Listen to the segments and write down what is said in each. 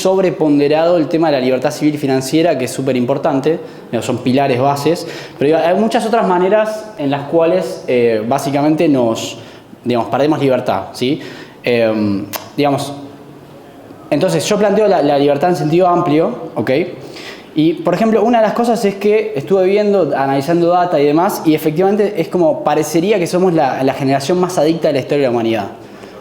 sobreponderado el tema de la libertad civil y financiera, que es súper importante, son pilares bases, pero hay muchas otras maneras en las cuales básicamente perdemos libertad, ¿sí? Entonces yo planteo la libertad en sentido amplio, ¿ok? Y, por ejemplo, una de las cosas es que estuve viendo, analizando data y demás, y efectivamente es como parecería que somos la generación más adicta de la historia de la humanidad.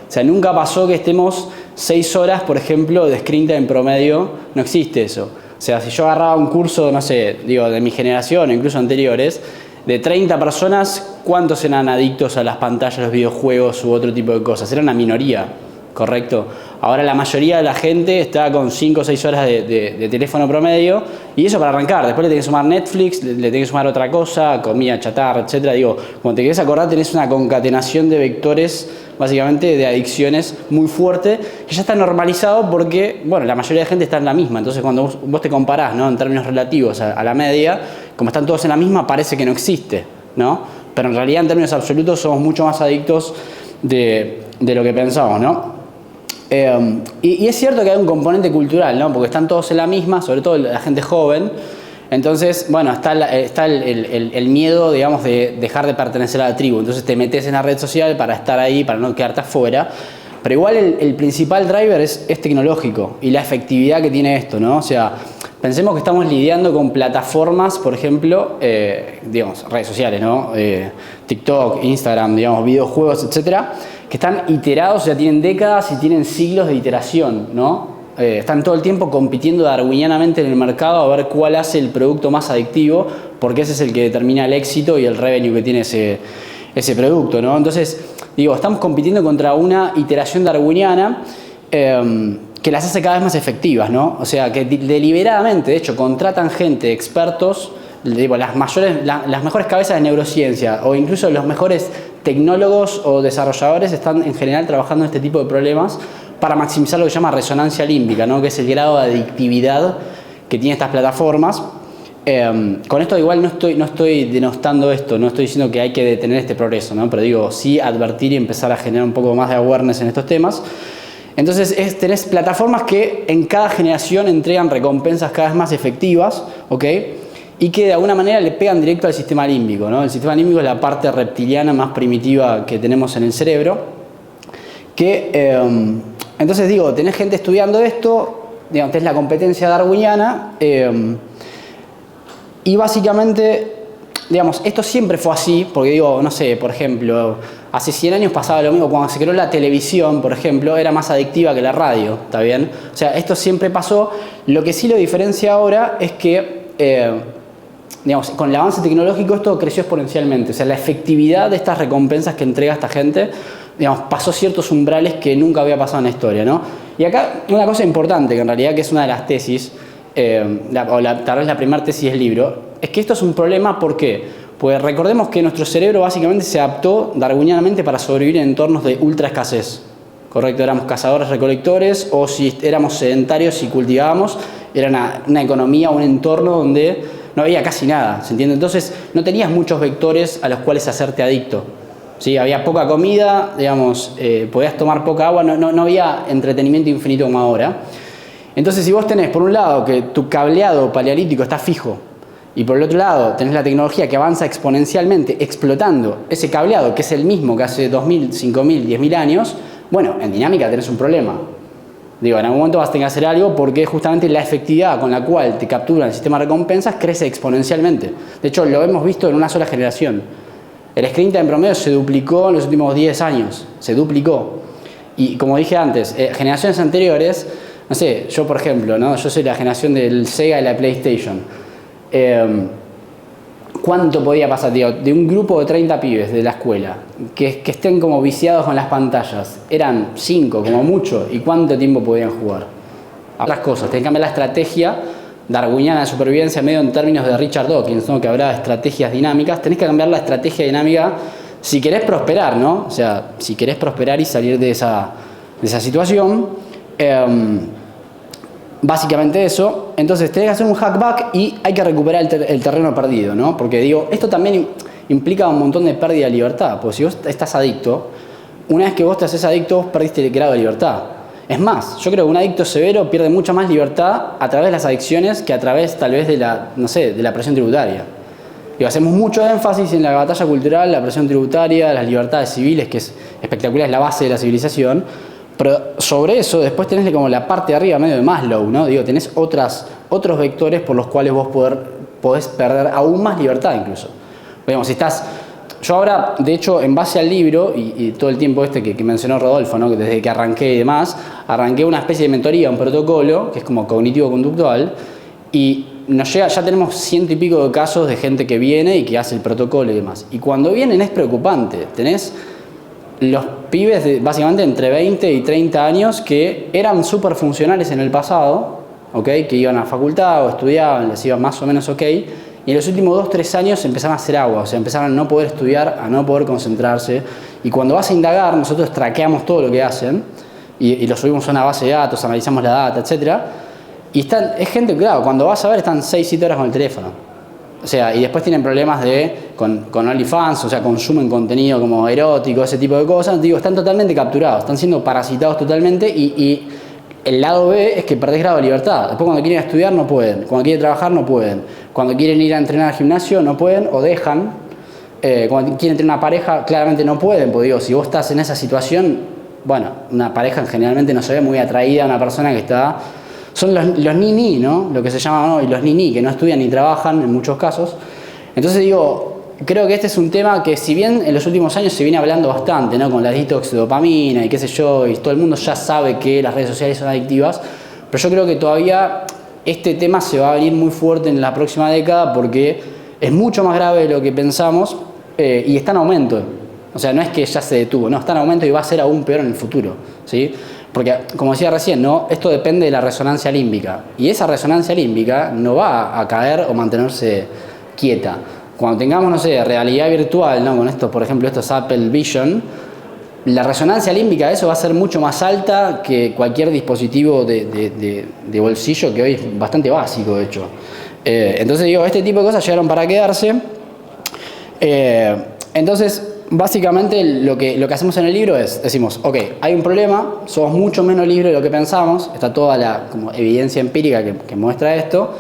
O sea, nunca pasó que estemos 6 horas, por ejemplo, de screen time en promedio. No existe eso. O sea, si yo agarraba un curso, no sé, de mi generación o incluso anteriores, de 30 personas, ¿cuántos eran adictos a las pantallas, los videojuegos u otro tipo de cosas? Era una minoría, ¿correcto? Ahora la mayoría de la gente está con 5 o 6 horas de teléfono promedio, y eso para arrancar. Después le tenés que sumar Netflix, le tenés que sumar otra cosa, comida chatarra, etc. Digo, cuando te querés acordar, tenés una concatenación de vectores, básicamente de adicciones muy fuerte, que ya está normalizado porque, bueno, la mayoría de gente está en la misma. Entonces cuando vos te comparás, ¿no?, en términos relativos a la media, como están todos en la misma, parece que no existe, ¿no? Pero en realidad en términos absolutos somos mucho más adictos de lo que pensamos, ¿no? Y es cierto que hay un componente cultural, ¿no? Porque están todos en la misma, sobre todo la gente joven. Entonces, bueno, está el miedo, digamos, de dejar de pertenecer a la tribu. Entonces te metes en la red social para estar ahí, para no quedarte afuera. Pero igual el principal driver es tecnológico y la efectividad que tiene esto, ¿no? O sea, pensemos que estamos lidiando con plataformas, por ejemplo, digamos, redes sociales, ¿no? TikTok, Instagram, digamos, videojuegos, etcétera, que están iterados, o sea, tienen décadas y tienen siglos de iteración, ¿no? Están todo el tiempo compitiendo darwinianamente en el mercado a ver cuál hace el producto más adictivo, porque ese es el que determina el éxito y el revenue que tiene ese producto, ¿no? Entonces, digo, estamos compitiendo contra una iteración darwiniana que las hace cada vez más efectivas, ¿no? O sea, que deliberadamente, de hecho, contratan gente, expertos, digo, las mejores cabezas de neurociencia o incluso los mejores tecnólogos o desarrolladores están en general trabajando en este tipo de problemas para maximizar lo que se llama resonancia límbica, ¿no?, que es el grado de adictividad que tienen estas plataformas. Con esto igual no estoy denostando esto, no estoy diciendo que hay que detener este progreso, ¿no? Pero digo, sí advertir y empezar a generar un poco más de awareness en estos temas. Entonces tenés plataformas que en cada generación entregan recompensas cada vez más efectivas, ¿ok? Y que de alguna manera le pegan directo al sistema límbico, ¿no? El sistema límbico es la parte reptiliana más primitiva que tenemos en el cerebro. Entonces digo, tenés gente estudiando esto, digamos, tenés la competencia darwiniana, y básicamente, digamos, esto siempre fue así, porque digo, no sé, por ejemplo, hace 100 años pasaba lo mismo, cuando se creó la televisión, por ejemplo, era más adictiva que la radio, ¿está bien? O sea, esto siempre pasó. Lo que sí lo diferencia ahora es que, digamos, con el avance tecnológico esto creció exponencialmente. O sea, la efectividad de estas recompensas que entrega esta gente, digamos, pasó ciertos umbrales que nunca había pasado en la historia, ¿no? Y acá una cosa importante, que en realidad que es una de las tesis, tal vez la primera tesis del libro, es que esto es un problema. ¿Por qué? Pues recordemos que nuestro cerebro básicamente se adaptó darwinianamente para sobrevivir en entornos de ultra escasez, ¿correcto? Éramos cazadores recolectores, o si éramos sedentarios y cultivábamos, era una economía, un entorno donde no había casi nada, ¿se entiende? Entonces no tenías muchos vectores a los cuales hacerte adicto, ¿sí? Había poca comida, digamos, podías tomar poca agua, no había entretenimiento infinito como ahora. Entonces, si vos tenés, por un lado, que tu cableado paleolítico está fijo, y por el otro lado tenés la tecnología que avanza exponencialmente, explotando ese cableado, que es el mismo que hace 2.000, 5.000, 10.000 años, bueno, en dinámica tenés un problema. Digo, en algún momento vas a tener que hacer algo, porque justamente la efectividad con la cual te captura el sistema de recompensas crece exponencialmente. De hecho, lo hemos visto en una sola generación. El screen time en promedio se duplicó en los últimos 10 años, se duplicó. Y como dije antes, generaciones anteriores, no sé, yo por ejemplo, ¿no? Yo soy la generación del Sega y la PlayStation. ¿Cuánto podía pasar, tío? De un grupo de 30 pibes de la escuela que estén como viciados con las pantallas? Eran 5 como mucho. ¿Y cuánto tiempo podían jugar? Otras cosas, tenés que cambiar la estrategia darwiniana de supervivencia, medio en términos de Richard Dawkins, ¿no?, que habrá estrategias dinámicas. Tenés que cambiar la estrategia dinámica si querés prosperar, ¿no? O sea, si querés prosperar y salir de esa situación. Básicamente eso. Entonces tenés que hacer un hackback y hay que recuperar el terreno perdido, ¿no? Porque digo, esto también implica un montón de pérdida de libertad, porque si vos estás adicto, una vez que vos te haces adicto, vos perdiste el grado de libertad. Es más, yo creo que un adicto severo pierde mucha más libertad a través de las adicciones que a través tal vez de la, no sé, de la presión tributaria. Y hacemos mucho énfasis en la batalla cultural, la presión tributaria, las libertades civiles, que es espectacular, es la base de la civilización. Pero sobre eso después tenés como la parte de arriba medio de Maslow, ¿no? Digo, tenés otros vectores por los cuales vos podés perder aún más libertad incluso. Digamos, si estás... Yo ahora, de hecho, en base al libro y todo el tiempo que mencionó Rodolfo, ¿no? Que desde que arranqué y demás, arranqué una especie de mentoría, un protocolo, que es como cognitivo-conductual, y nos llega, ya tenemos 100 y pico de casos de gente que viene y que hace el protocolo y demás. Y cuando vienen es preocupante. Tenés los pibes de básicamente entre 20 y 30 años que eran súper funcionales en el pasado, ¿okay? Que iban a facultad o estudiaban, les iba más o menos ok, y en los últimos 2-3 años empezaron a hacer agua, o sea, empezaron a no poder estudiar, a no poder concentrarse, y cuando vas a indagar, nosotros traqueamos todo lo que hacen, y lo subimos a una base de datos, analizamos la data, etc. Y es gente, claro, cuando vas a ver están 6-7 horas con el teléfono. O sea, y después tienen problemas con OnlyFans, o sea, consumen contenido como erótico, ese tipo de cosas. Digo, están totalmente capturados, están siendo parasitados totalmente y el lado B es que perdés grado de libertad. Después cuando quieren estudiar no pueden, cuando quieren trabajar no pueden, cuando quieren ir a entrenar al gimnasio no pueden o dejan, cuando quieren tener una pareja claramente no pueden, porque digo, si vos estás en esa situación, bueno, una pareja generalmente no se ve muy atraída a una persona que está... Son los ni-ni, ¿no? Lo que se llama hoy los ni-ni, que no estudian ni trabajan en muchos casos. Entonces digo, creo que este es un tema que si bien en los últimos años se viene hablando bastante, ¿no? Con la detox de dopamina y qué sé yo, y todo el mundo ya sabe que las redes sociales son adictivas, pero yo creo que todavía este tema se va a venir muy fuerte en la próxima década porque es mucho más grave de lo que pensamos y está en aumento. O sea, no es que ya se detuvo, no, está en aumento y va a ser aún peor en el futuro, ¿sí? Porque, como decía recién, ¿no? Esto depende de la resonancia límbica. Y esa resonancia límbica no va a caer o mantenerse quieta. Cuando tengamos, no sé, realidad virtual, ¿no? Con esto, por ejemplo, estos Apple Vision, la resonancia límbica de eso va a ser mucho más alta que cualquier dispositivo de bolsillo, que hoy es bastante básico, de hecho. Entonces, digo, este tipo de cosas llegaron para quedarse. Entonces... Básicamente lo que hacemos en el libro es, decimos, ok, hay un problema, somos mucho menos libres de lo que pensamos, está toda la como evidencia empírica que muestra esto,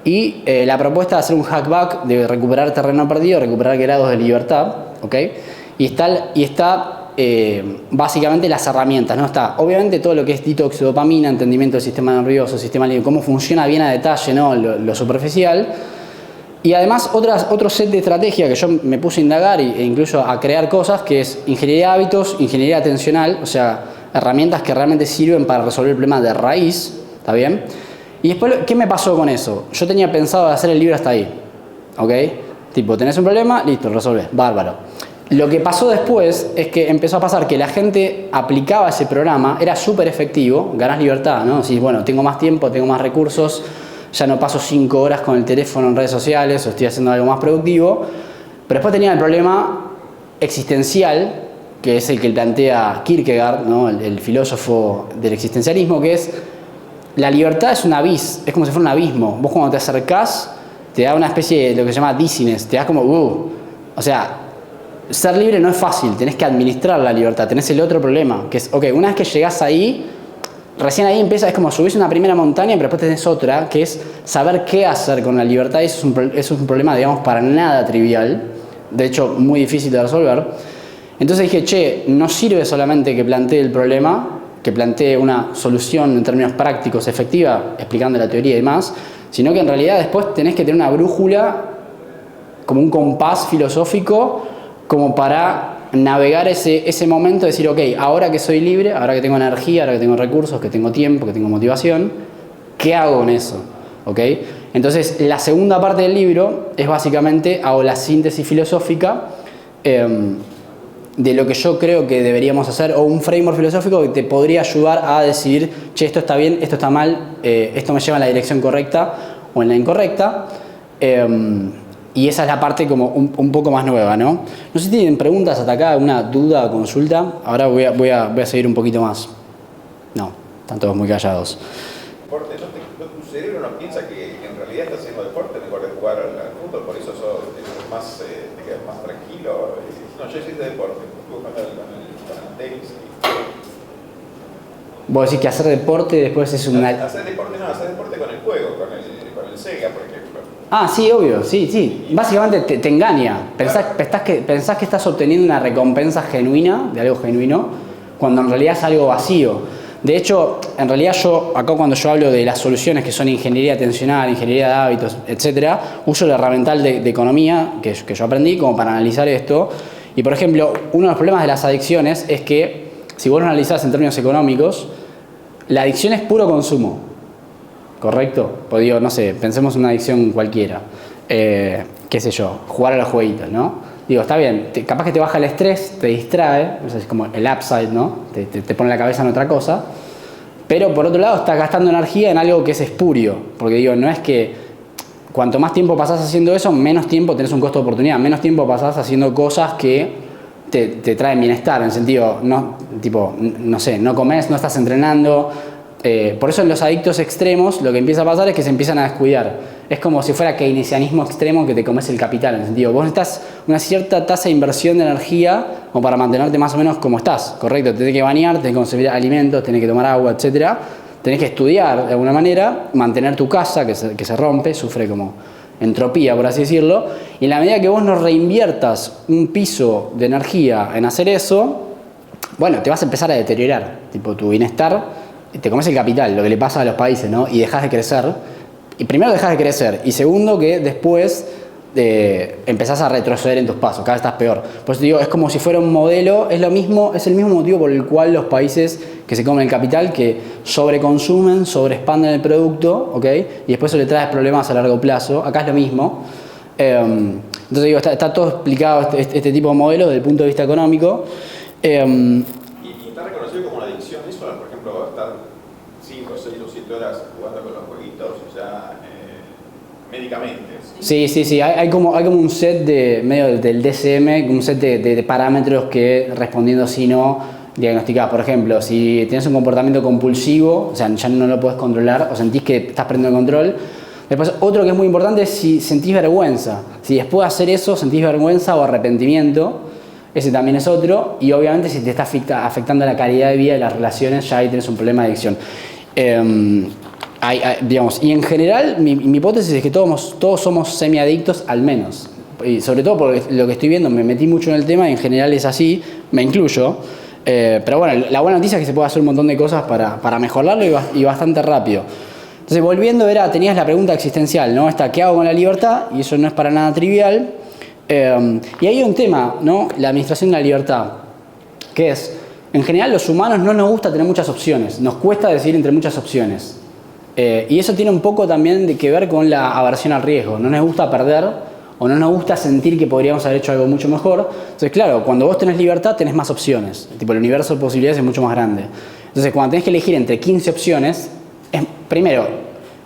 y la propuesta de hacer un hackback, de recuperar terreno perdido, recuperar grados de libertad, ok, y está básicamente las herramientas, ¿no? Está obviamente todo lo que es detox de dopamina, entendimiento del sistema nervioso, sistema límbico, cómo funciona bien a detalle, ¿no? Lo superficial. Y además otro set de estrategias que yo me puse a indagar e incluso a crear cosas, que es ingeniería de hábitos, ingeniería atencional, o sea, herramientas que realmente sirven para resolver el problema de raíz, ¿está bien? Y después, ¿qué me pasó con eso? Yo tenía pensado hacer el libro hasta ahí, ¿ok? Tipo, tenés un problema, listo, resolvés, bárbaro. Lo que pasó después es que empezó a pasar que la gente aplicaba ese programa, era súper efectivo, ganás libertad, ¿no? Si, bueno, tengo más tiempo, tengo más recursos, ya no paso 5 horas con el teléfono en redes sociales o estoy haciendo algo más productivo, pero después tenía el problema existencial, que es el que plantea Kierkegaard, ¿no? el filósofo del existencialismo, que es la libertad es un abismo, es como si fuera un abismo. Vos cuando te acercás te da una especie de lo que se llama dizziness, te da como o sea, ser libre no es fácil, tenés que administrar la libertad, tenés el otro problema, que es, ok, una vez que llegás ahí, recién ahí empieza, es como subís una primera montaña, pero después tenés otra, que es saber qué hacer con la libertad. Eso es un problema, digamos, para nada trivial, de hecho, muy difícil de resolver. Entonces dije, che, no sirve solamente que plantee el problema, que plantee una solución en términos prácticos efectiva, explicando la teoría y demás, sino que en realidad después tenés que tener una brújula, como un compás filosófico, como para navegar ese momento, decir, ok, ahora que soy libre, ahora que tengo energía, ahora que tengo recursos, que tengo tiempo, que tengo motivación, ¿qué hago con eso? ¿Ok? Entonces, la segunda parte del libro es básicamente, hago la síntesis filosófica de lo que yo creo que deberíamos hacer, o un framework filosófico que te podría ayudar a decidir, che, esto está bien, esto está mal, esto me lleva en la dirección correcta o en la incorrecta. Y esa es la parte como un poco más nueva, ¿no? No sé si tienen preguntas hasta acá, alguna duda o consulta. Ahora voy a seguir un poquito más. No, están todos muy callados. Tu cerebro no piensa que en realidad estás haciendo deporte en lugar de jugar al fútbol, por eso te quedas más tranquilo. No, yo hice deporte, juego con el tenis. Vos decís que hacer deporte después es una... Hacer deporte no, hacer deporte con el juego, con el Sega, por ejemplo. Ah, sí, obvio, sí. Básicamente te engaña. Pensás que estás obteniendo una recompensa genuina, de algo genuino, cuando en realidad es algo vacío. De hecho, en realidad acá cuando yo hablo de las soluciones que son ingeniería atencional, ingeniería de hábitos, etcétera, uso el herramental de economía que yo aprendí como para analizar esto. Y por ejemplo, uno de los problemas de las adicciones es que, si vos lo analizás en términos económicos, la adicción es puro consumo. ¿Correcto? Pues digo, no sé, pensemos en una adicción cualquiera. Qué sé yo, jugar a los jueguitos, ¿no? Digo, está bien, capaz que te baja el estrés, te distrae, es como el upside, ¿no? Te pone la cabeza en otra cosa. Pero por otro lado, estás gastando energía en algo que es espurio. Porque digo, no es que cuanto más tiempo pasás haciendo eso, menos tiempo tenés un costo de oportunidad. Menos tiempo pasás haciendo cosas que te traen bienestar. En el sentido, no sé, no comés, no estás entrenando. Por eso en los adictos extremos lo que empieza a pasar es que se empiezan a descuidar. Es como si fuera keynesianismo extremo que te comes el capital, en el sentido, vos necesitas una cierta tasa de inversión de energía como para mantenerte más o menos como estás, ¿correcto? Tenés que bañar, tenés que consumir alimentos, tenés que tomar agua, etcétera. Tenés que estudiar de alguna manera, mantener tu casa que se rompe, sufre como entropía, por así decirlo. Y en la medida que vos no reinviertas un piso de energía en hacer eso, bueno, te vas a empezar a deteriorar, tipo tu bienestar, te comes el capital, lo que le pasa a los países, ¿no? Y dejas de crecer. Y primero dejas de crecer, y segundo que después empezás a retroceder en tus pasos, cada vez estás peor. Por eso te digo, es como si fuera un modelo, es el mismo motivo por el cual los países que se comen el capital, que sobreconsumen, sobreexpanden el producto, ¿ok? Y después eso le trae problemas a largo plazo. Acá es lo mismo. Entonces digo, está todo explicado este tipo de modelo desde el punto de vista económico. ¿Y está reconocido como una adicción eso? Por ejemplo, estar 5, 6 o 7 horas jugando con los jueguitos, o sea, médicamente. Sí. Hay como un set de medio del DSM, un set de parámetros que respondiendo sí o no diagnosticás. Por ejemplo, si tienes un comportamiento compulsivo, o sea, ya no lo podés controlar o sentís que estás perdiendo el control. Después, otro que es muy importante es si sentís vergüenza. Si después de hacer eso sentís vergüenza o arrepentimiento, ese también es otro. Y obviamente si te está afectando la calidad de vida de las relaciones, ya ahí tienes un problema de adicción. Digamos, y en general mi hipótesis es que todos somos semiadictos al menos. Y sobre todo porque lo que estoy viendo, me metí mucho en el tema y en general es así, me incluyo. Pero bueno, la buena noticia es que se puede hacer un montón de cosas para mejorarlo y bastante rápido. Entonces, volviendo, tenías la pregunta existencial, ¿no? ¿Qué hago con la libertad? Y eso no es para nada trivial. Y ahí hay un tema, ¿no? La administración de la libertad, que es, en general los humanos no nos gusta tener muchas opciones, nos cuesta decidir entre muchas opciones. Y eso tiene un poco también que ver con la aversión al riesgo, no nos gusta perder o no nos gusta sentir que podríamos haber hecho algo mucho mejor. Entonces, claro, cuando vos tenés libertad tenés más opciones, tipo el universo de posibilidades es mucho más grande. Entonces, cuando tenés que elegir entre 15 opciones, primero,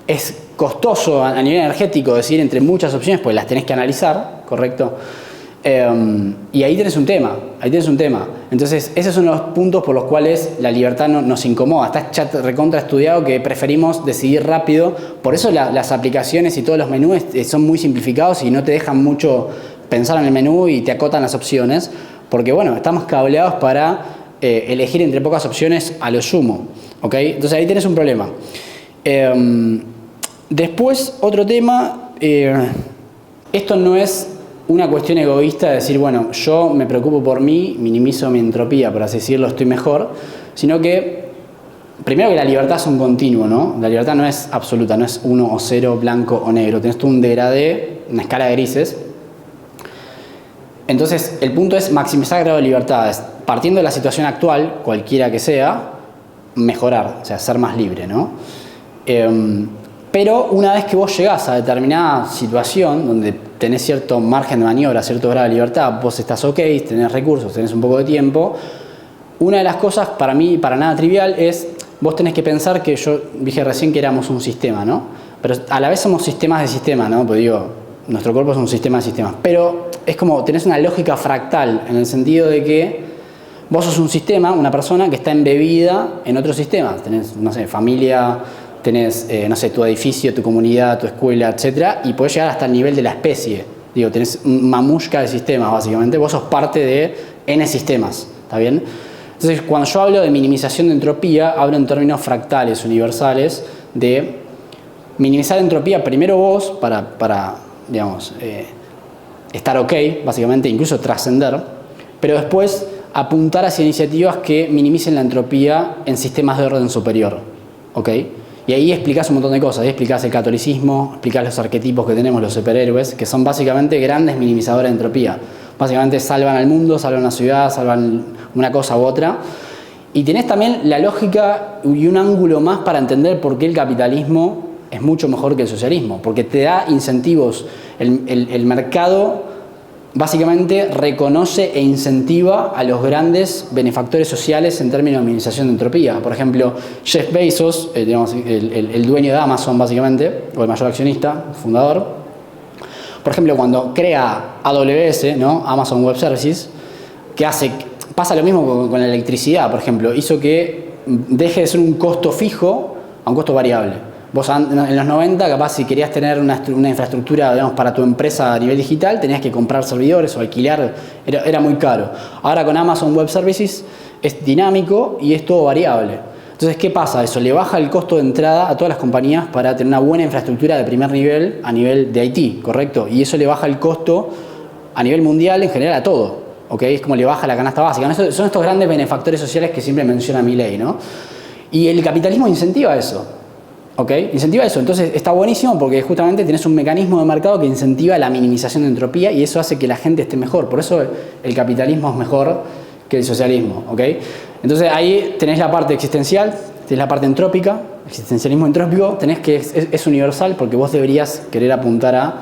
es costoso a nivel energético decidir entre muchas opciones, pues las tenés que analizar, ¿correcto? Y ahí tenés un tema, Entonces, esos son los puntos por los cuales la libertad nos incomoda. Está ya recontra estudiado que preferimos decidir rápido. Por eso las aplicaciones y todos los menús son muy simplificados y no te dejan mucho pensar en el menú y te acotan las opciones. Porque, bueno, estamos cableados para elegir entre pocas opciones a lo sumo, ¿ok? Entonces, ahí tenés un problema. Después, otro tema, esto no es una cuestión egoísta de decir, bueno, yo me preocupo por mí, minimizo mi entropía, por así decirlo, estoy mejor, sino que, primero que la libertad es un continuo, ¿no? La libertad no es absoluta, no es 1 o 0, blanco o negro, tenés tú un degradé, una escala de grises. Entonces, el punto es maximizar el grado de libertades, partiendo de la situación actual, cualquiera que sea, mejorar, o sea, ser más libre, ¿no? Pero una vez que vos llegás a determinada situación donde tenés cierto margen de maniobra, cierto grado de libertad, vos estás ok, tenés recursos, tenés un poco de tiempo, una de las cosas para mí, para nada trivial, es vos tenés que pensar que yo dije recién que éramos un sistema, ¿no? Pero a la vez somos sistemas de sistema, ¿no? Pues digo, nuestro cuerpo es un sistema de sistemas. Pero es como, tenés una lógica fractal, en el sentido de que vos sos un sistema, una persona que está embebida en otros sistemas. Tenés, no sé, familia, tenés, no sé, tu edificio, tu comunidad, tu escuela, etcétera, y podés llegar hasta el nivel de la especie. Digo, tenés un mamushka de sistemas, básicamente. Vos sos parte de N sistemas, ¿está bien? Entonces, cuando yo hablo de minimización de entropía, hablo en términos fractales, universales, de minimizar entropía primero vos para digamos, estar ok, básicamente, incluso trascender, pero después apuntar hacia iniciativas que minimicen la entropía en sistemas de orden superior, ¿ok? Y ahí explicás un montón de cosas, ahí explicás el catolicismo, explicás los arquetipos que tenemos, los superhéroes, que son básicamente grandes minimizadores de entropía. Básicamente salvan al mundo, salvan la ciudad, salvan una cosa u otra. Y tenés también la lógica y un ángulo más para entender por qué el capitalismo es mucho mejor que el socialismo, porque te da incentivos. El mercado básicamente reconoce e incentiva a los grandes benefactores sociales en términos de minimización de entropía. Por ejemplo, Jeff Bezos, digamos, el dueño de Amazon básicamente, o el mayor accionista, fundador, por ejemplo, cuando crea AWS, ¿no? Amazon Web Services, pasa lo mismo con la electricidad, por ejemplo, hizo que deje de ser un costo fijo a un costo variable. Vos en los 90, capaz, si querías tener una infraestructura, digamos, para tu empresa a nivel digital, tenías que comprar servidores o alquilar, era muy caro. Ahora con Amazon Web Services es dinámico y es todo variable. Entonces, ¿qué pasa? Eso le baja el costo de entrada a todas las compañías para tener una buena infraestructura de primer nivel a nivel de IT, ¿correcto? Y eso le baja el costo a nivel mundial en general a todo, ¿ok? Es como le baja la canasta básica. Son estos grandes benefactores sociales que siempre menciona Milei, ¿no? Y el capitalismo incentiva eso. ¿Ok? Incentiva eso. Entonces está buenísimo porque justamente tenés un mecanismo de mercado que incentiva la minimización de entropía y eso hace que la gente esté mejor. Por eso el capitalismo es mejor que el socialismo. ¿Ok? Entonces ahí tenés la parte existencial, tenés la parte entrópica, existencialismo entrópico, tenés que es universal porque vos deberías querer apuntar a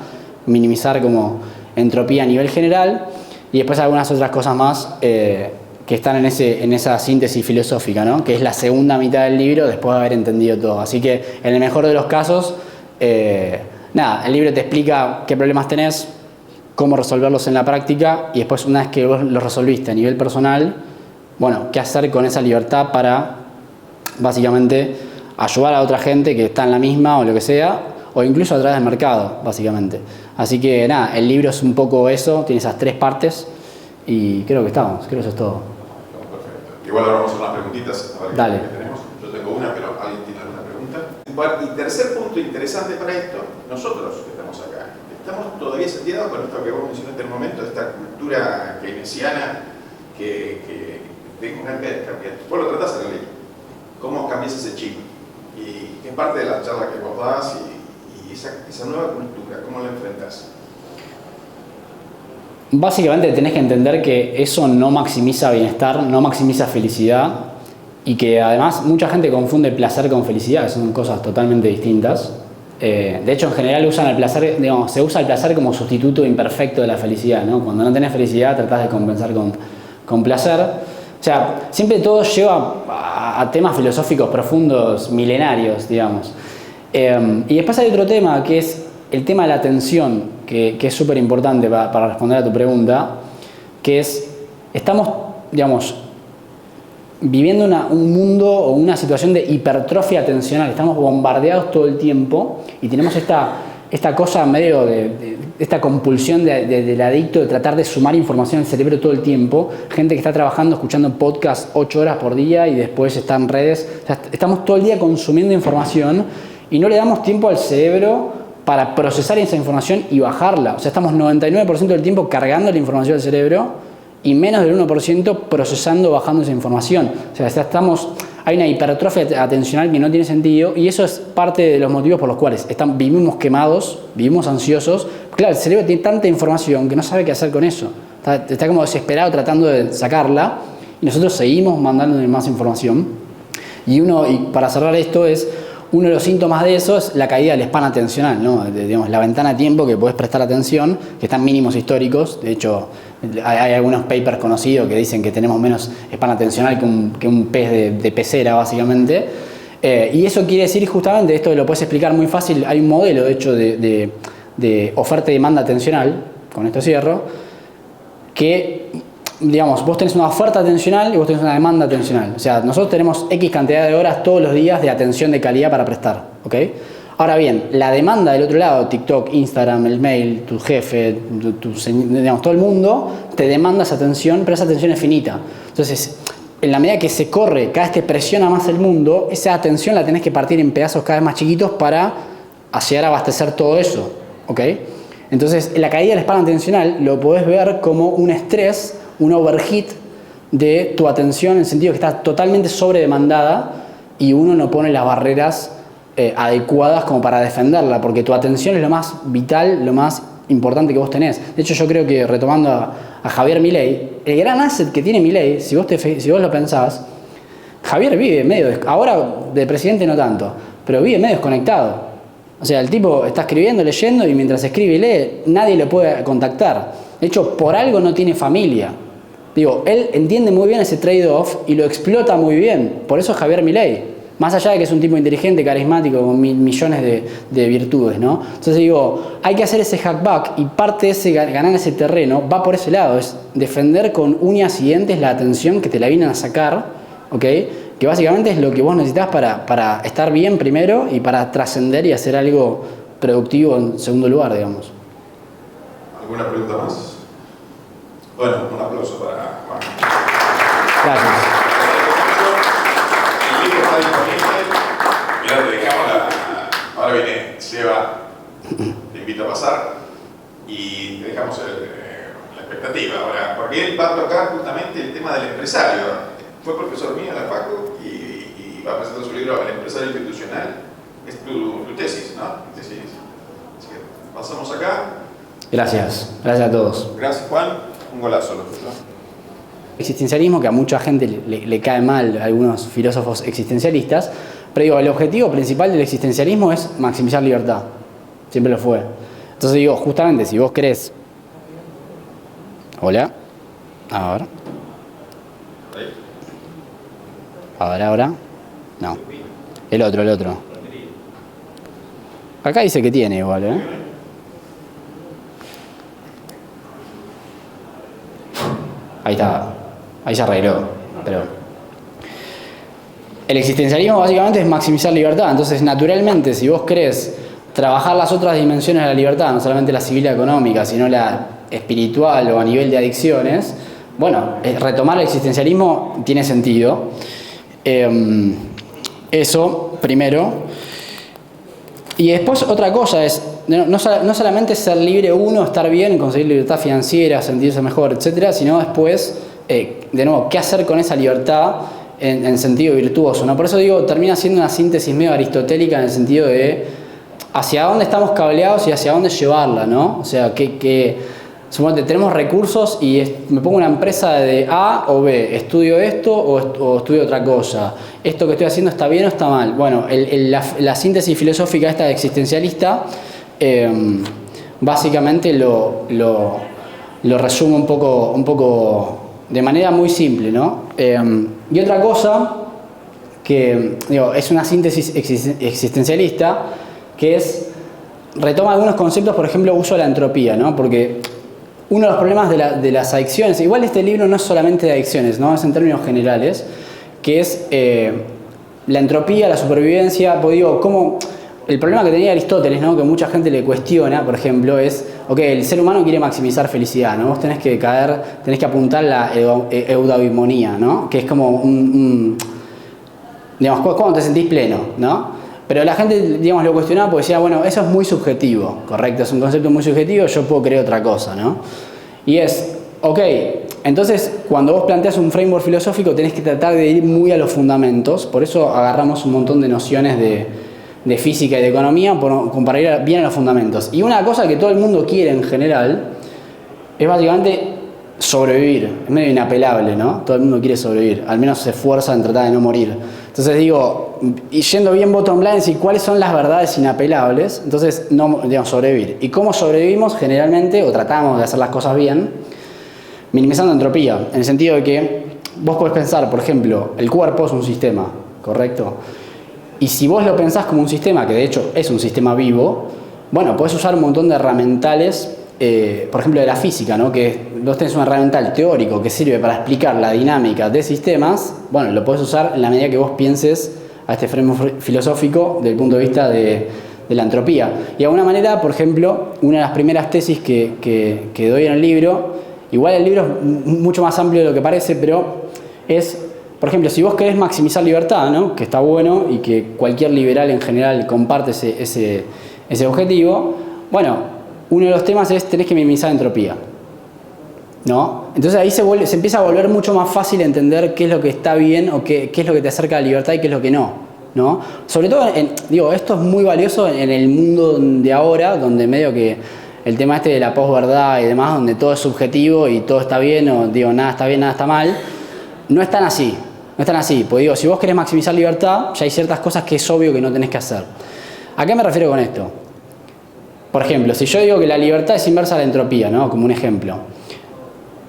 minimizar como entropía a nivel general y después algunas otras cosas más que están en esa síntesis filosófica, ¿no? Que es la segunda mitad del libro después de haber entendido todo. Así que en el mejor de los casos, nada, el libro te explica qué problemas tenés, cómo resolverlos en la práctica y después una vez que vos los resolviste a nivel personal, bueno, qué hacer con esa libertad para básicamente ayudar a otra gente que está en la misma o lo que sea, o incluso a través del mercado, básicamente. Así que nada, el libro es un poco eso, tiene esas tres partes y creo que eso es todo. Igual ahora vamos a hacer unas preguntitas, a ver Dale. qué tenemos. Yo tengo una, pero ¿alguien tiene alguna pregunta? Y tercer punto interesante para esto, nosotros que estamos acá, estamos todavía sentidos con esto que vos mencionaste en un momento, esta cultura keynesiana que tengo una idea de cambiar. Vos lo tratás en el libro. ¿Cómo cambias ese chip? Y es parte de la charla que vos das y esa nueva cultura, ¿cómo la enfrentás? Básicamente tenés que entender que eso no maximiza bienestar, no maximiza felicidad y que además mucha gente confunde placer con felicidad, que son cosas totalmente distintas. De hecho, en general usan el placer, digamos, se usa el placer como sustituto imperfecto de la felicidad, ¿no? Cuando no tenés felicidad tratás de compensar con placer. O sea, siempre todo lleva a temas filosóficos profundos, milenarios, digamos. Y después hay otro tema que es el tema de la atención, que es súper importante para responder a tu pregunta, que es, estamos, digamos, viviendo un mundo o una situación de hipertrofia atencional, estamos bombardeados todo el tiempo y tenemos esta cosa medio de esta compulsión del adicto de tratar de sumar información al cerebro todo el tiempo, gente que está trabajando, escuchando podcasts 8 horas por día y después está en redes, o sea, estamos todo el día consumiendo información y no le damos tiempo al cerebro para procesar esa información y bajarla. O sea, estamos 99% del tiempo cargando la información al cerebro y menos del 1% procesando, bajando esa información. O sea, hay una hipertrofia atencional que no tiene sentido y eso es parte de los motivos por los cuales vivimos quemados, vivimos ansiosos. Claro, el cerebro tiene tanta información que no sabe qué hacer con eso. Está como desesperado tratando de sacarla y nosotros seguimos mandándole más información. Y para cerrar esto uno de los síntomas de eso es la caída del span atencional, ¿no? Digamos, la ventana de tiempo que podés prestar atención, que están mínimos históricos. De hecho, hay algunos papers conocidos que dicen que tenemos menos span atencional que un pez de pecera, básicamente. Y eso quiere decir justamente, esto lo puedes explicar muy fácil, hay un modelo, de hecho, de oferta y demanda atencional, con esto cierro, que, digamos, vos tenés una oferta atencional y vos tenés una demanda atencional. O sea, nosotros tenemos X cantidad de horas todos los días de atención de calidad para prestar, ¿ok? Ahora bien, la demanda del otro lado, TikTok, Instagram, el mail, tu jefe, digamos, todo el mundo te demanda esa atención, pero esa atención es finita. Entonces, en la medida que se corre, cada vez te presiona más el mundo, esa atención la tenés que partir en pedazos cada vez más chiquitos para llegar a abastecer todo eso, ¿ok? Entonces, la caída de la espalda atencional lo podés ver como un estrés, un overheat de tu atención, en el sentido que está totalmente sobredemandada y uno no pone las barreras adecuadas como para defenderla, porque tu atención es lo más vital, lo más importante que vos tenés. De hecho, yo creo que, retomando a Javier Milei, el gran asset que tiene Milei, si vos lo pensás, Javier vive medio, ahora de presidente no tanto, pero vive medio desconectado. O sea, el tipo está escribiendo, leyendo, y mientras escribe y lee, nadie le puede contactar. De hecho, por algo no tiene familia. Digo, él entiende muy bien ese trade-off y lo explota muy bien. Por eso es Javier Milei. Más allá de que es un tipo inteligente, carismático, con millones de virtudes, ¿no? Entonces digo, hay que hacer ese hackback, y parte de ese ganar ese terreno va por ese lado. Es defender con uñas y dientes la atención que te la vienen a sacar, ¿ok? Que básicamente es lo que vos necesitas para estar bien primero y para trascender y hacer algo productivo en segundo lugar, digamos. ¿Alguna pregunta más? Bueno, un aplauso para Juan. Gracias. El libro está disponible. Mirá, te dejamos ahora viene Seba, te invito a pasar y te dejamos la expectativa ahora, porque él va a tocar justamente el tema del empresario. Fue profesor mío en la Facu y va a presentar su libro El empresario institucional. Es tu tesis, ¿no? Tesis. Así que pasamos acá. Gracias. Gracias a todos. Gracias, Juan. Un golazo, ¿no? Existencialismo, que a mucha gente le cae mal, a algunos filósofos existencialistas, pero digo, el objetivo principal del existencialismo es maximizar libertad. Siempre lo fue. Entonces digo, justamente, si vos querés... Hola. Ahora. Ahora. No. El otro. Acá dice que tiene igual, ¿eh? Ahí está. Ahí se arregló. Pero el existencialismo básicamente es maximizar libertad. Entonces, naturalmente, si vos querés trabajar las otras dimensiones de la libertad, no solamente la civil y la económica, sino la espiritual o a nivel de adicciones, bueno, retomar el existencialismo tiene sentido. Eso, primero. Y después otra cosa es, no solamente ser libre uno, estar bien, conseguir libertad financiera, sentirse mejor, etcétera, sino después, de nuevo, qué hacer con esa libertad en sentido virtuoso, ¿no? Por eso digo, termina siendo una síntesis medio aristotélica en el sentido de hacia dónde estamos cableados y hacia dónde llevarla, ¿no? O sea, suponete, tenemos recursos y me pongo una empresa de A o B, estudio esto o estudio otra cosa. ¿Esto que estoy haciendo está bien o está mal? Bueno, la síntesis filosófica esta existencialista básicamente lo resume un poco de manera muy simple, ¿no? Y otra cosa que digo, es una síntesis existencialista, que retoma algunos conceptos, por ejemplo, uso de la entropía, ¿no? Porque uno de los problemas de las adicciones, igual este libro no es solamente de adicciones, ¿no? Es en términos generales, que es la entropía, la supervivencia. Pues digo, como el problema que tenía Aristóteles, ¿no? Que mucha gente le cuestiona, por ejemplo, es, ok, el ser humano quiere maximizar felicidad, ¿no? Vos tenés que apuntar la eudaimonía, ¿no? Que es como digamos, cuando te sentís pleno, ¿no? Pero la gente, digamos, lo cuestionaba porque decía, bueno, eso es muy subjetivo, correcto, es un concepto muy subjetivo, yo puedo creer otra cosa, ¿no? Y es, ok, entonces cuando vos planteas un framework filosófico tenés que tratar de ir muy a los fundamentos, por eso agarramos un montón de nociones de física y de economía para ir bien a los fundamentos. Y una cosa que todo el mundo quiere en general es básicamente sobrevivir, es medio inapelable, ¿no? Todo el mundo quiere sobrevivir, al menos se esfuerza en tratar de no morir. Entonces digo, y yendo bien bottom line, y cuáles son las verdades inapelables, entonces no, digamos, sobrevivir. ¿Y cómo sobrevivimos generalmente, o tratamos de hacer las cosas bien? Minimizando entropía, en el sentido de que vos podés pensar, por ejemplo, el cuerpo es un sistema, ¿correcto? Y si vos lo pensás como un sistema, que de hecho es un sistema vivo, bueno, podés usar un montón de herramientales, por ejemplo de la física, ¿no? Que vos tenés un herramental teórico que sirve para explicar la dinámica de sistemas, bueno, lo podés usar en la medida que vos pienses a este framework filosófico desde el punto de vista de la entropía. Y de alguna manera, por ejemplo, una de las primeras tesis que doy en el libro, igual el libro es mucho más amplio de lo que parece, pero es por ejemplo, si vos querés maximizar libertad, ¿no? Que está bueno y que cualquier liberal en general comparte ese objetivo, bueno, uno de los temas es tenés que minimizar entropía, ¿no? Entonces ahí se empieza a volver mucho más fácil entender qué es lo que está bien o qué es lo que te acerca a la libertad y qué es lo que no, ¿no? Sobre todo, esto es muy valioso en el mundo de ahora, donde medio que el tema de la posverdad y demás, donde todo es subjetivo y todo está bien, o nada está bien, nada está mal, no es tan así. No es tan así, porque si vos querés maximizar libertad, ya hay ciertas cosas que es obvio que no tenés que hacer. ¿A qué me refiero con esto? Por ejemplo, si yo digo que la libertad es inversa a la entropía, ¿no? Como un ejemplo.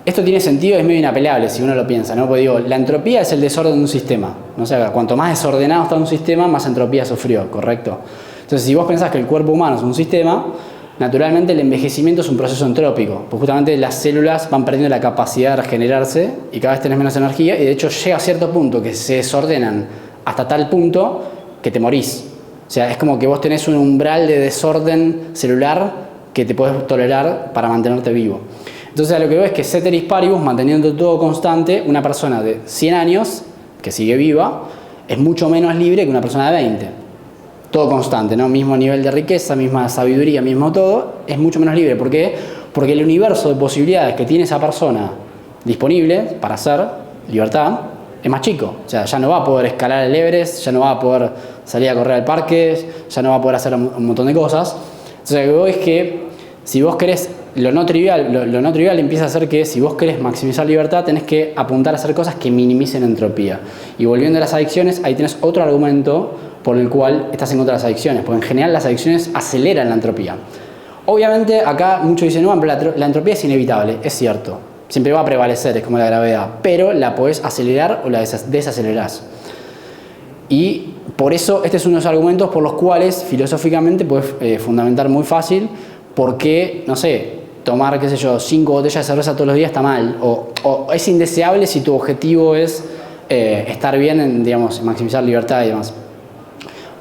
Esto tiene sentido, es medio inapelable si uno lo piensa, ¿no? Porque la entropía es el desorden de un sistema, ¿no? O sea, cuanto más desordenado está un sistema, más entropía sufrió, ¿correcto? Entonces, si vos pensás que el cuerpo humano es un sistema, naturalmente el envejecimiento es un proceso entrópico, porque justamente las células van perdiendo la capacidad de regenerarse y cada vez tenés menos energía, y de hecho llega a cierto punto que se desordenan hasta tal punto que te morís. O sea, es como que vos tenés un umbral de desorden celular que te podés tolerar para mantenerte vivo. Entonces, a lo que veo es que ceteris paribus, manteniendo todo constante, una persona de 100 años que sigue viva es mucho menos libre que una persona de 20. Todo constante, ¿no? Mismo nivel de riqueza, misma sabiduría, mismo todo, es mucho menos libre. ¿Por qué? Porque el universo de posibilidades que tiene esa persona disponible para hacer libertad es más chico. O sea, ya no va a poder escalar el Everest, ya no va a poder salir a correr al parque, ya no va a poder hacer un montón de cosas. Entonces, lo que veo es que si vos querés lo no trivial empieza a ser que si vos querés maximizar libertad, tenés que apuntar a hacer cosas que minimicen entropía. Y volviendo a las adicciones, ahí tenés otro argumento por el cual estás en contra de las adicciones, porque en general las adicciones aceleran la entropía. Obviamente acá muchos dicen, no, pero la entropía es inevitable, es cierto, siempre va a prevalecer, es como la gravedad, pero la podés acelerar o la desacelerás. Y por eso este es uno de los argumentos por los cuales filosóficamente podés fundamentar muy fácil por qué, no sé, tomar, qué sé yo, 5 botellas de cerveza todos los días está mal, o es indeseable si tu objetivo es estar bien en, digamos, maximizar libertad y demás.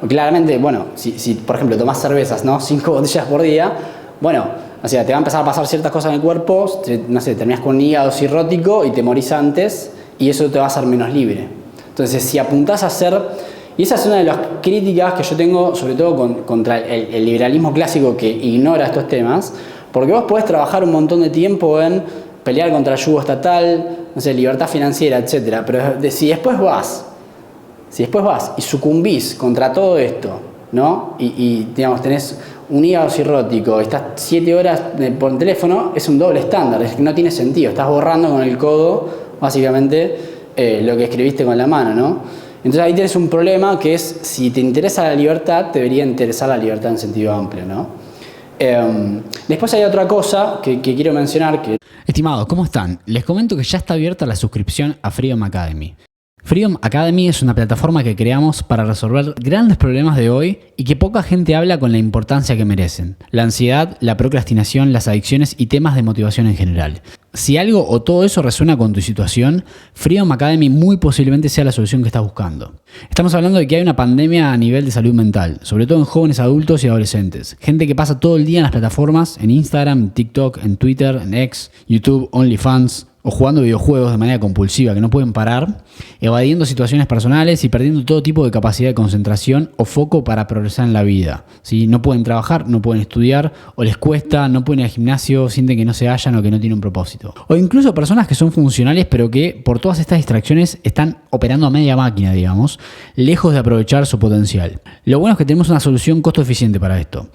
Claramente, bueno, si por ejemplo tomás cervezas, ¿no? 5 botellas por día, bueno, o sea, te va a empezar a pasar ciertas cosas en el cuerpo, no sé, terminás con un hígado cirrótico y te morís antes, y eso te va a hacer menos libre. Entonces, si apuntás a hacer, y esa es una de las críticas que yo tengo, sobre todo contra el liberalismo clásico que ignora estos temas, porque vos podés trabajar un montón de tiempo en pelear contra el yugo estatal, no sé, libertad financiera, etcétera, pero si después vas y sucumbís contra todo esto, ¿no? Y digamos, tenés un hígado cirrótico, estás 7 horas por teléfono, es un doble estándar, es que no tiene sentido, estás borrando con el codo, básicamente, lo que escribiste con la mano, ¿no? Entonces ahí tienes un problema que es, si te interesa la libertad, te debería interesar la libertad en sentido amplio, ¿no? Después hay otra cosa que quiero mencionar. Estimados, ¿cómo están? Les comento que ya está abierta la suscripción a Freedom Academy. Freedom Academy es una plataforma que creamos para resolver grandes problemas de hoy y que poca gente habla con la importancia que merecen: la ansiedad, la procrastinación, las adicciones y temas de motivación en general. Si algo o todo eso resuena con tu situación, Freedom Academy muy posiblemente sea la solución que estás buscando. Estamos hablando de que hay una pandemia a nivel de salud mental, sobre todo en jóvenes adultos y adolescentes. Gente que pasa todo el día en las plataformas, en Instagram, en TikTok, en Twitter, en X, YouTube, OnlyFans, o jugando videojuegos de manera compulsiva que no pueden parar, evadiendo situaciones personales y perdiendo todo tipo de capacidad de concentración o foco para progresar en la vida, ¿sí? No pueden trabajar, no pueden estudiar, o les cuesta, no pueden ir al gimnasio, sienten que no se hallan o que no tienen un propósito. O incluso personas que son funcionales pero que por todas estas distracciones están operando a media máquina, digamos, lejos de aprovechar su potencial. Lo bueno es que tenemos una solución costo eficiente para esto.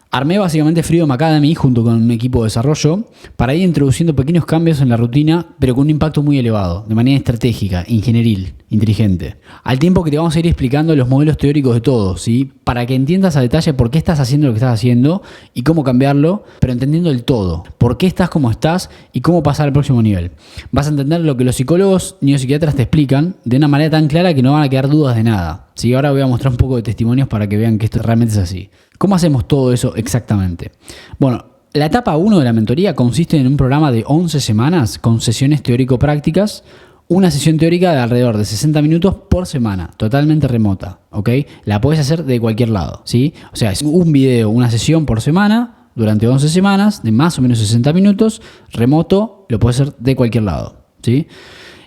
Armé básicamente Freedom Academy junto con un equipo de desarrollo para ir introduciendo pequeños cambios en la rutina, pero con un impacto muy elevado, de manera estratégica, ingenieril, inteligente. Al tiempo que te vamos a ir explicando los modelos teóricos de todo, ¿sí? Para que entiendas a detalle por qué estás haciendo lo que estás haciendo y cómo cambiarlo, pero entendiendo el todo. Por qué estás como estás y cómo pasar al próximo nivel. Vas a entender lo que los psicólogos neuropsiquiatras te explican de una manera tan clara que no van a quedar dudas de nada. Sí, ahora voy a mostrar un poco de testimonios para que vean que esto realmente es así. ¿Cómo hacemos todo eso exactamente? Bueno, la etapa 1 de la mentoría consiste en un programa de 11 semanas con sesiones teórico-prácticas, una sesión teórica de alrededor de 60 minutos por semana, totalmente remota, ¿ok? La podés hacer de cualquier lado, ¿sí? O sea, es un video, una sesión por semana durante 11 semanas de más o menos 60 minutos, remoto, lo podés hacer de cualquier lado, ¿sí?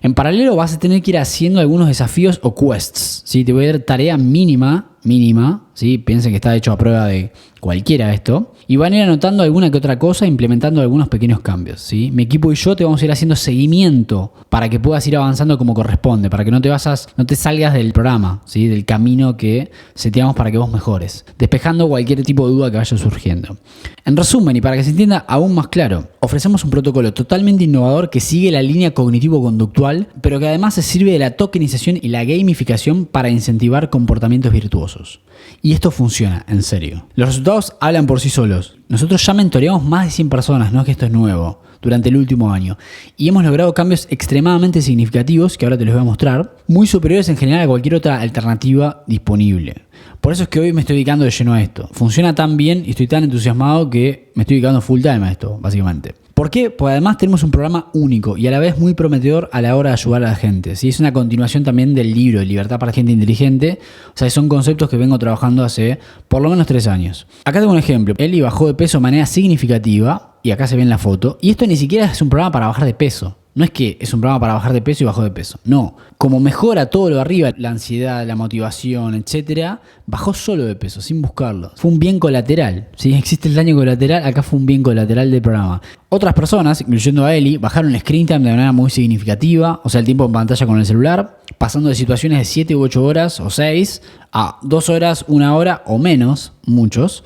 En paralelo vas a tener que ir haciendo algunos desafíos o quests, ¿sí? Te voy a dar tarea mínima, ¿sí? Piensen que está hecho a prueba de cualquiera esto. Y van a ir anotando alguna que otra cosa, implementando algunos pequeños cambios, ¿sí? Mi equipo y yo te vamos a ir haciendo seguimiento para que puedas ir avanzando como corresponde, para que no te salgas del programa, ¿sí? Del camino que seteamos para que vos mejores, despejando cualquier tipo de duda que vaya surgiendo. En resumen, y para que se entienda aún más claro, ofrecemos un protocolo totalmente innovador que sigue la línea cognitivo-conductual, pero que además se sirve de la tokenización y la gamificación para incentivar comportamientos virtuosos. Y esto funciona, en serio. Los resultados hablan por sí solos. Nosotros ya mentoreamos más de 100 personas, no es que esto es nuevo, durante el último año. Y hemos logrado cambios extremadamente significativos, que ahora te los voy a mostrar, muy superiores en general a cualquier otra alternativa disponible. Por eso es que hoy me estoy dedicando de lleno a esto. Funciona tan bien y estoy tan entusiasmado que me estoy dedicando full time a esto, básicamente. ¿Por qué? Pues además tenemos un programa único y a la vez muy prometedor a la hora de ayudar a la gente, ¿sí? Es una continuación también del libro Libertad para Gente Inteligente. O sea, son conceptos que vengo trabajando hace por lo menos 3 años. Acá tengo un ejemplo. Eli bajó de peso de manera significativa y acá se ve en la foto. Y esto ni siquiera es un programa para bajar de peso. No es que es un programa para bajar de peso y bajó de peso. No. Como mejora todo lo de arriba, la ansiedad, la motivación, etcétera, bajó solo de peso, sin buscarlo. Fue un bien colateral. Si existe el daño colateral, acá fue un bien colateral del programa. Otras personas, incluyendo a Eli, bajaron el screen time de manera muy significativa, o sea, el tiempo en pantalla con el celular, pasando de situaciones de 7 u 8 horas o 6 a 2 horas, 1 hora o menos, muchos.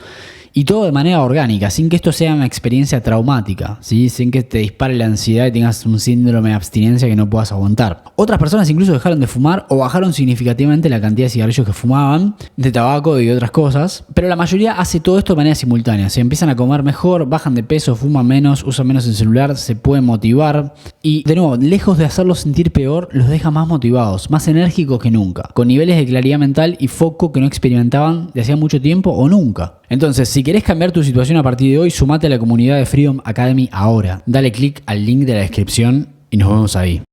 Y todo de manera orgánica, sin que esto sea una experiencia traumática, ¿sí? Sin que te dispare la ansiedad y tengas un síndrome de abstinencia que no puedas aguantar. Otras personas incluso dejaron de fumar o bajaron significativamente la cantidad de cigarrillos que fumaban, de tabaco y de otras cosas, pero la mayoría hace todo esto de manera simultánea. Se empiezan a comer mejor, bajan de peso, fuman menos, usan menos el celular, se pueden motivar y, de nuevo, lejos de hacerlos sentir peor, los deja más motivados, más enérgicos que nunca, con niveles de claridad mental y foco que no experimentaban de hacía mucho tiempo o nunca. Entonces, si querés cambiar tu situación a partir de hoy, sumate a la comunidad de Freedom Academy ahora. Dale click al link de la descripción y nos vemos ahí.